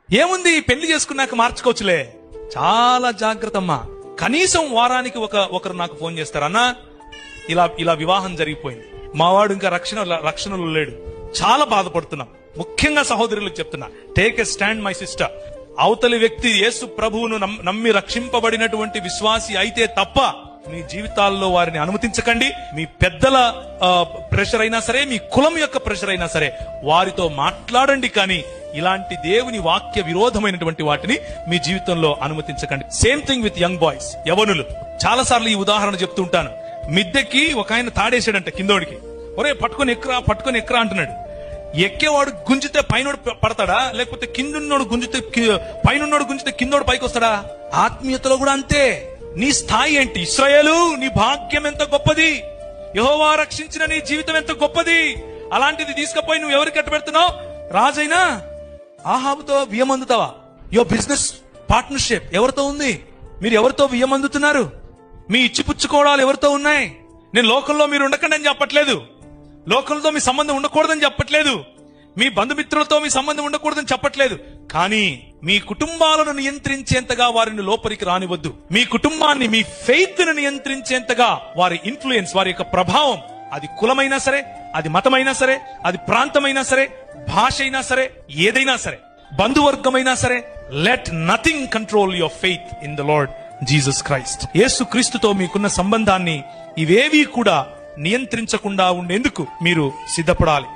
ఏముంది, పెళ్లి చేసుకున్నాక మార్చుకోవచ్చులే. చాలా జాగ్రత్త అమ్మా. కనీసం వారానికి ఒకరు నాకు ఫోన్ చేస్తారు, అన్నా ఇలా వివాహం జరిగిపోయింది, మావాడు ఇంకా రక్షణలో లేడు, చాలా బాధపడుతున్నాం. ముఖ్యంగా సహోదరులకు చెప్తున్నా, take a stand my sister. అవతలి వ్యక్తి యేసు ప్రభువును నమ్మి రక్షింపబడినటువంటి విశ్వాసి అయితే తప్ప మీ జీవితాల్లో వారిని అనుమతించకండి. మీ పెద్దల ప్రెషర్ అయినా సరే, మీ కులం యొక్క ప్రెషర్ అయినా సరే, వారితో మాట్లాడండి. కానీ ఇలాంటి దేవుని వాక్య విరోధమైనటువంటి వాటిని మీ జీవితంలో అనుమతించకండి. Same thing with young boys, యవనులు. చాలా సార్లు ఈ ఉదాహరణ చెప్తుంటాను. మిద్దెకి ఒక ఆయన తాడేసాడంట కిందోడికి. ఒరే పట్టుకొని ఎక్కరా అంటున్నాడు. ఎక్కేవాడు గుంజితే పైనోడు పడతాడా, లేకపోతే కిందున్నోడు గుంజితే పైనున్నోడు గుంజితే కిందోడు పైకి వస్తాడా? ఆత్మీయతలో కూడా అంతే. నీ స్థాయి ఏంటి? ఇశ్రాయేలు, నీ భాగ్యం ఎంత గొప్పది, యెహోవా రక్షించిన నీ జీవితం ఎంత గొప్పది. అలాంటిది తీసుకుపోయి నువ్వు ఎవరికి కట్టబెడుతున్నావు? రాజైనా ఆహాబుతో వియ్యమందుతావా? యువర్ బిజినెస్ పార్ట్నర్షిప్ ఎవరితో ఉంది? మీరు ఎవరితో వియ్యమందుతున్నారు? మీ ఇచ్చిపుచ్చుకోవడాలు ఎవరితో ఉన్నాయి? నేను లోకంలో మీరు ఉండకండి అని చెప్పట్లేదు, లోకంతో మీ సంబంధం ఉండకూడదని చెప్పట్లేదు, మీ బంధుమిత్రులతో మీ సంబంధం ఉండకూడదని చెప్పట్లేదు. కానీ మీ కుటుంబాలను నియంత్రించేంతగా వారిని లోపలికి రానివద్దు. మీ కుటుంబాన్ని, మీ ఫెయిత్ ను నియంత్రించేంతగా వారి ఇన్ఫ్లుయెన్స్, వారి యొక్క ప్రభావం, అది కులమైనా సరే, అది మతమైనా సరే, అది ప్రాంతమైనా సరే, భాష అయినా సరే, ఏదైనా సరే, బంధువర్గమైనా సరే, let nothing control your faith in the Lord Jesus Christ. యేసు క్రీస్తుతో మీకున్న సంబంధాన్ని ఇవేవీ కూడా నియంత్రించకుండా ఉండేందుకు మీరు సిద్ధపడాలి.